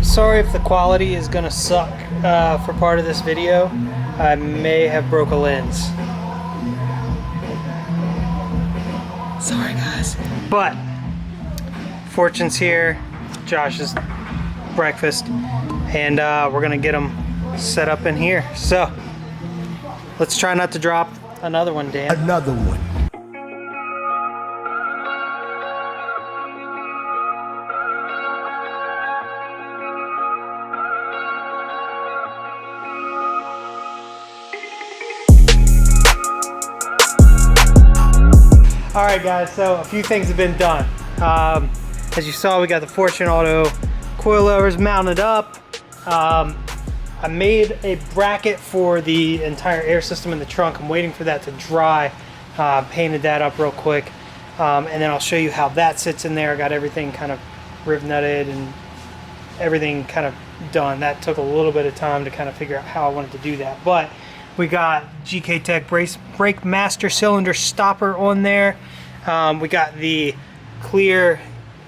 Sorry if the quality is gonna suck for part of this video. I may have broke a lens. Sorry guys. But Fortune's here, Josh's breakfast, and we're gonna get them set up in here. So let's try not to drop another one, Dan. Another one. Alright guys, so a few things have been done. As you saw, we got the Fortune Auto coilovers mounted up. I made a bracket for the entire air system in the trunk. I'm waiting for that to dry. Painted that up real quick. And then I'll show you how that sits in there. I got everything kind of riv nutted and everything kind of done. That took a little bit of time to kind of figure out how I wanted to do that. But we got GK Tech Brake Master cylinder stopper on there. We got the clear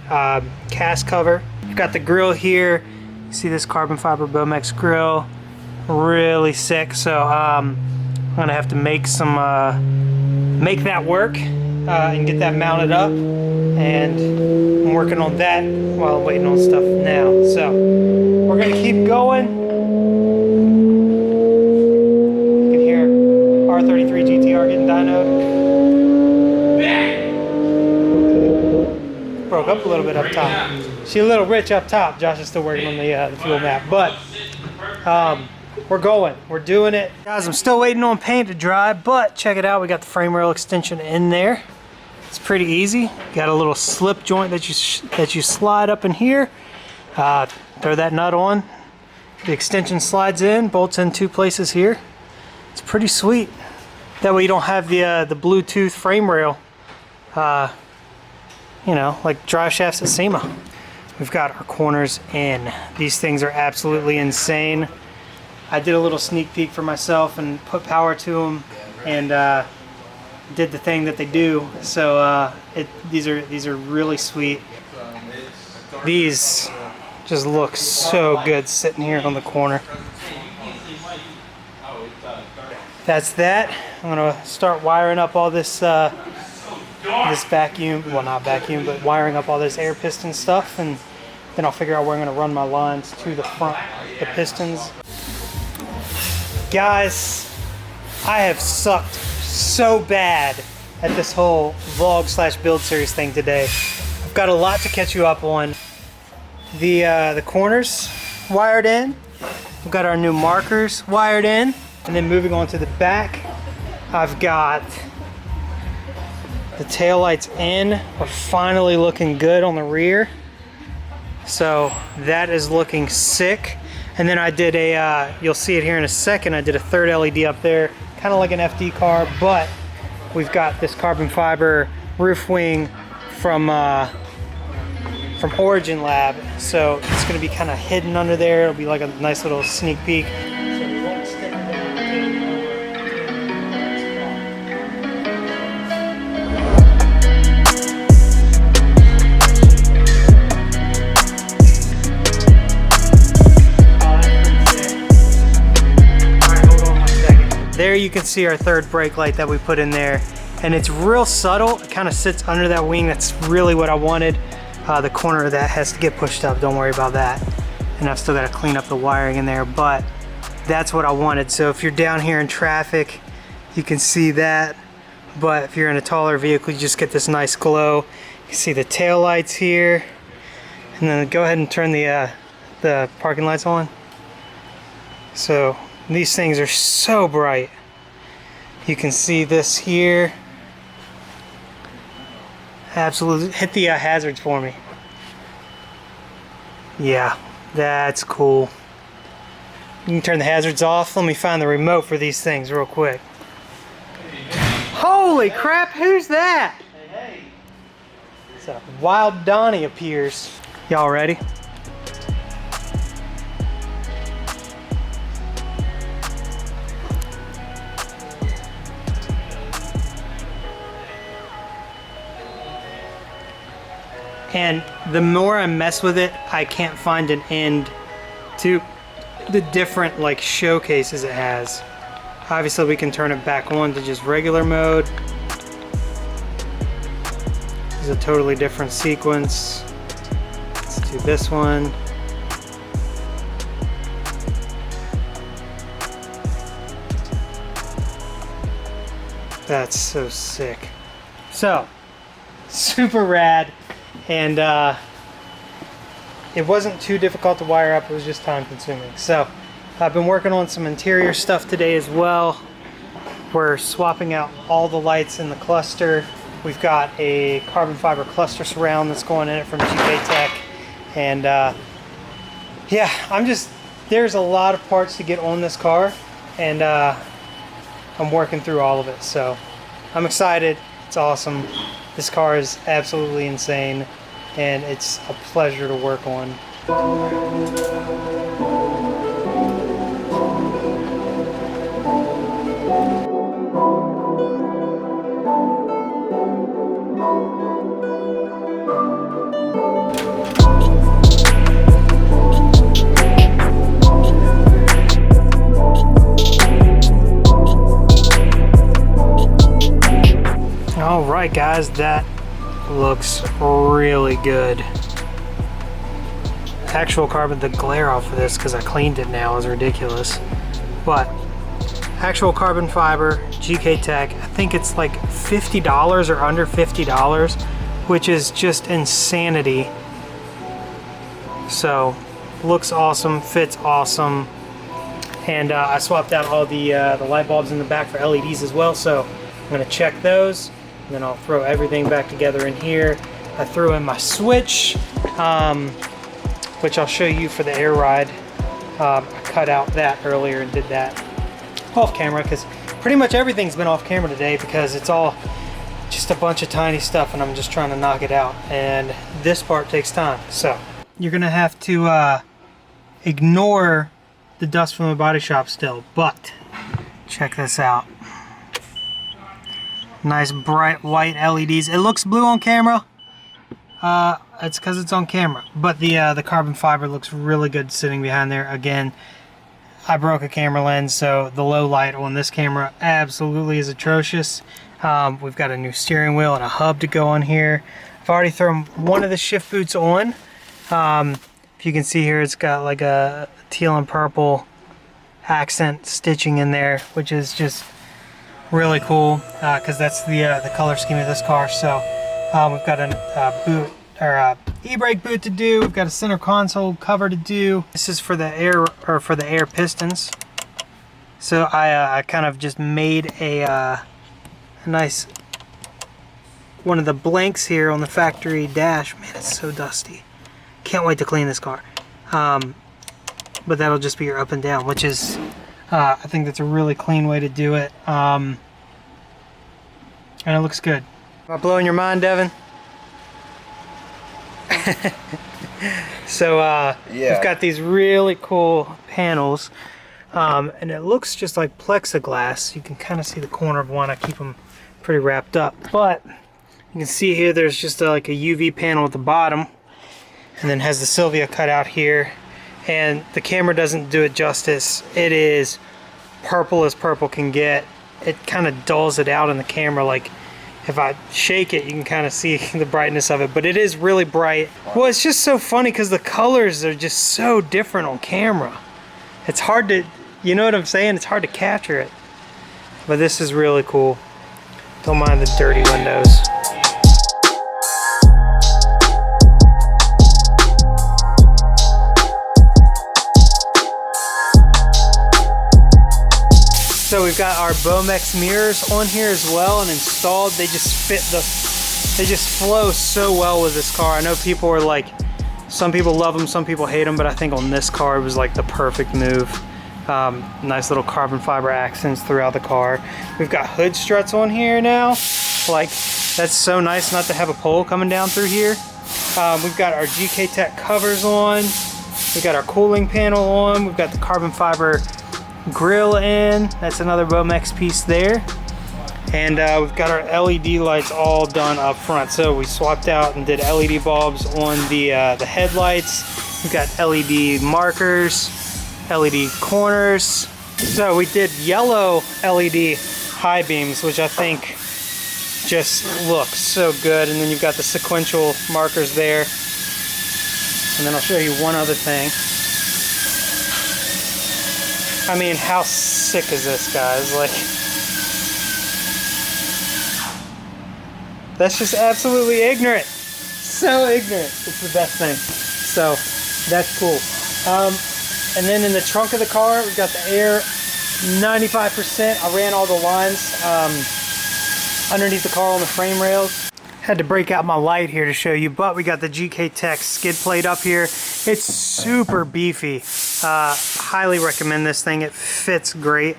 cast cover. We've got the grill here. You see this carbon fiber Bomex grill, really sick. So I'm gonna have to make make that work and get that mounted up. And I'm working on that while I'm waiting on stuff now. So we're gonna keep going. R33 GTR getting dynoed. Broke up a little bit up top. She's a little rich up top. Josh is still working on the fuel map, but we're going. We're doing it. Guys, I'm still waiting on paint to dry, but check it out. We got the frame rail extension in there. It's pretty easy. Got a little slip joint that you slide up in here. Throw that nut on. The extension slides in, bolts in two places here. It's pretty sweet. That way you don't have the Bluetooth frame rail, you know, like drive shafts at SEMA. We've got our corners in. These things are absolutely insane. I did a little sneak peek for myself and put power to them, and did the thing that they do. So these are really sweet. These just look so good sitting here on the corner. That's that. I'm gonna start wiring up all this this vacuum, well not vacuum, but wiring up all this air piston stuff, and then I'll figure out where I'm gonna run my lines to the front, the pistons. Guys, I have sucked so bad at this whole vlog / build series thing today. I've got a lot to catch you up on. The corners wired in. We've got our new markers wired in. And then moving on to the back, I've got the taillights in. We're finally looking good on the rear. So that is looking sick. And then I did you'll see it here in a second, I did a third LED up there, kind of like an FD car, but we've got this carbon fiber roof wing from Origin Lab. So it's gonna be kind of hidden under there. It'll be like a nice little sneak peek. There you can see our third brake light that we put in there, and it's real subtle. It kind of sits under that wing. That's really what I wanted. The corner of that has to get pushed up, don't worry about that. And I've still got to clean up the wiring in there, but that's what I wanted. So if you're down here in traffic, you can see that, but if you're in a taller vehicle, you just get this nice glow. You can see the tail lights here, and then go ahead and turn the parking lights on. So these things are so bright. You can see this here. Absolutely. Hit the hazards for me. Yeah, that's cool. You can turn the hazards off. Let me find the remote for these things real quick. Holy crap, who's that? Hey. It's a Wild Donnie appears. Y'all ready? And the more I mess with it, I can't find an end to the different like showcases it has. Obviously we can turn it back on to just regular mode. This is a totally different sequence. Let's do this one. That's so sick. So, super rad, and it wasn't too difficult to wire up, it was just time consuming. So, I've been working on some interior stuff today as well. We're swapping out all the lights in the cluster. We've got a carbon fiber cluster surround that's going in it from GK Tech. And yeah, there's a lot of parts to get on this car, and I'm working through all of it. So I'm excited, it's awesome. This car is absolutely insane, and it's a pleasure to work on. All right, guys, that looks really good. Actual carbon, the glare off of this, because I cleaned it now, is ridiculous. But actual carbon fiber, GK Tech, I think it's like $50 or under $50, which is just insanity. So, looks awesome, fits awesome. And I swapped out all the light bulbs in the back for LEDs as well, so I'm gonna check those. And then I'll throw everything back together in here. I threw in my switch, which I'll show you for the air ride. I cut out that earlier and did that off camera, because pretty much everything's been off camera today because it's all just a bunch of tiny stuff and I'm just trying to knock it out. And this part takes time. So you're gonna have to ignore the dust from the body shop still, but check this out. Nice bright white LEDs. It looks blue on camera. It's because it's on camera. But the carbon fiber looks really good sitting behind there. Again, I broke a camera lens, so the low light on this camera absolutely is atrocious. We've got a new steering wheel and a hub to go on here. I've already thrown one of the shift boots on. If you can see here, it's got like a teal and purple accent stitching in there, which is just really cool, because that's the color scheme of this car. So we've got a e-brake boot to do. We've got a center console cover to do. This is for the air pistons. So I kind of just made a nice one of the blanks here on the factory dash. Man, it's so dusty. Can't wait to clean this car. But that'll just be your up and down, which is I think that's a really clean way to do it. And it looks good. Am I blowing your mind, Devin? So yeah. We've got these really cool panels, and it looks just like plexiglass. You can kind of see the corner of one. I keep them pretty wrapped up, but you can see here there's just like a UV panel at the bottom, and then has the Sylvia cut out here. And the camera doesn't do it justice. It is purple as purple can get. It kind of dulls it out in the camera. Like if I shake it, you can kind of see the brightness of it, but it is really bright. Well, it's just so funny because the colors are just so different on camera. It's hard to, you know what I'm saying? It's hard to capture it. But this is really cool. Don't mind the dirty windows. So we've got our Bomex mirrors on here as well and installed. They just they just flow so well with this car. I know people are like, some people love them, some people hate them, but I think on this car it was like the perfect move. Nice little carbon fiber accents throughout the car. We've got hood struts on here now. Like, that's so nice not to have a pole coming down through here. We've got our GK Tech covers on. We've got our cooling panel on. We've got the carbon fiber grill in. That's another Bomex piece there. And we've got our LED lights all done up front. So we swapped out and did LED bulbs on the headlights. We've got LED markers, LED corners. So we did yellow LED high beams, which I think just looks so good. And then you've got the sequential markers there. And then I'll show you one other thing. I mean, how sick is this, guys? Like, that's just absolutely ignorant. So ignorant. It's the best thing. So that's cool. And then in the trunk of the car, we've got the air 95%. I ran all the lines underneath the car on the frame rails. Had to break out my light here to show you, but we got the GK Tech skid plate up here. It's super beefy. Highly recommend this thing. It fits great.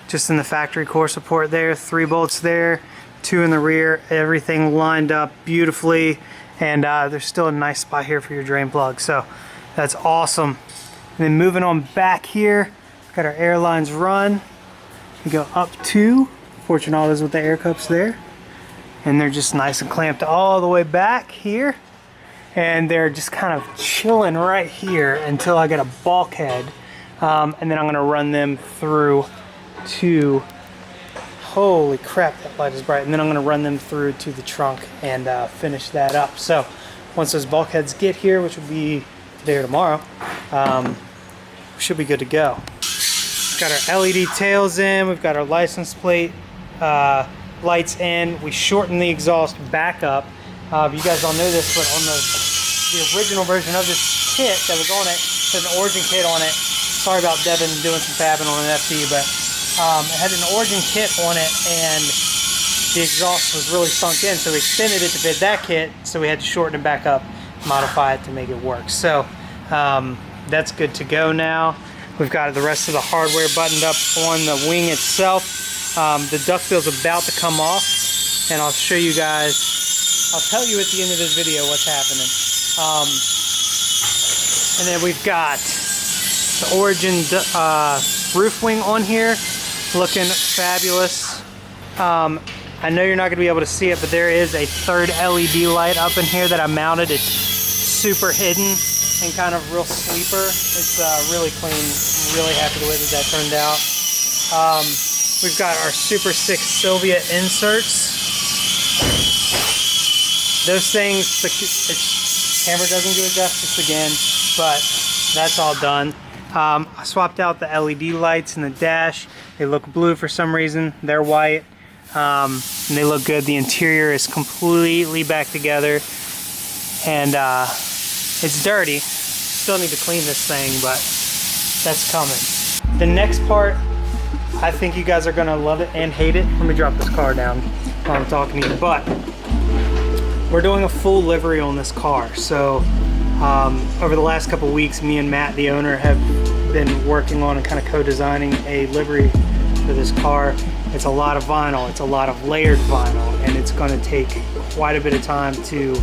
Just in the factory core support there, 3 bolts there, 2 in the rear, everything lined up beautifully. And there's still a nice spot here for your drain plug. So that's awesome. And then moving on back here, got our air lines run. We go up to Fortunato's with the air cups there. And they're just nice and clamped all the way back here. And they're just kind of chilling right here until I get a bulkhead. And then I'm gonna run them through to, holy crap, that light is bright. And then I'm gonna run them through to the trunk and finish that up. So once those bulkheads get here, which will be today or tomorrow, we should be good to go. Got our LED tails in, we've got our license plate lights in. We shortened the exhaust back up. You guys don't know this, but on the original version of this kit that was on it, there's an origin kit on it. Sorry about Devin doing some fabbing on an FD, but it had an origin kit on it and the exhaust was really sunk in, so we extended it to fit that kit, so we had to shorten it back up, modify it to make it work. So that's good to go now. We've got the rest of the hardware buttoned up on the wing itself. The duckbill's about to come off, and I'll show you guys, I'll tell you at the end of this video what's happening. And then we've got the Origin roof wing on here, looking fabulous. I know you're not going to be able to see it, but there is a third LED light up in here that I mounted. It's super hidden and kind of real sleeper. It's really clean. I'm really happy the way that turned out. We've got our Super 6 Sylvia inserts. Those things, the camera doesn't do it justice again, but that's all done. I swapped out the LED lights in the dash. They look blue for some reason. They're white, and they look good. The interior is completely back together, and it's dirty. Still need to clean this thing, but that's coming. The next part, I think you guys are gonna love it and hate it. Let me drop this car down while I'm talking to you. But we're doing a full livery on this car. So over the last couple of weeks, me and Matt, the owner, have been working on and kind of co-designing a livery for this car. It's a lot of vinyl, it's a lot of layered vinyl, and it's gonna take quite a bit of time to,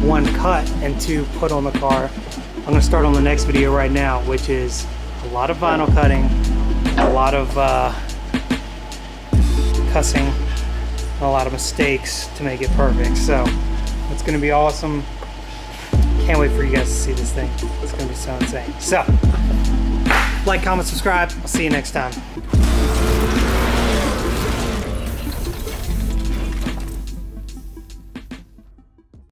1, cut, and 2, put on the car. I'm gonna start on the next video right now, which is a lot of vinyl cutting, a lot of cussing, and a lot of mistakes to make it perfect. So it's gonna be awesome. Can't wait for you guys to see this thing. It's gonna be so insane. So, like, comment, subscribe. I'll see you next time.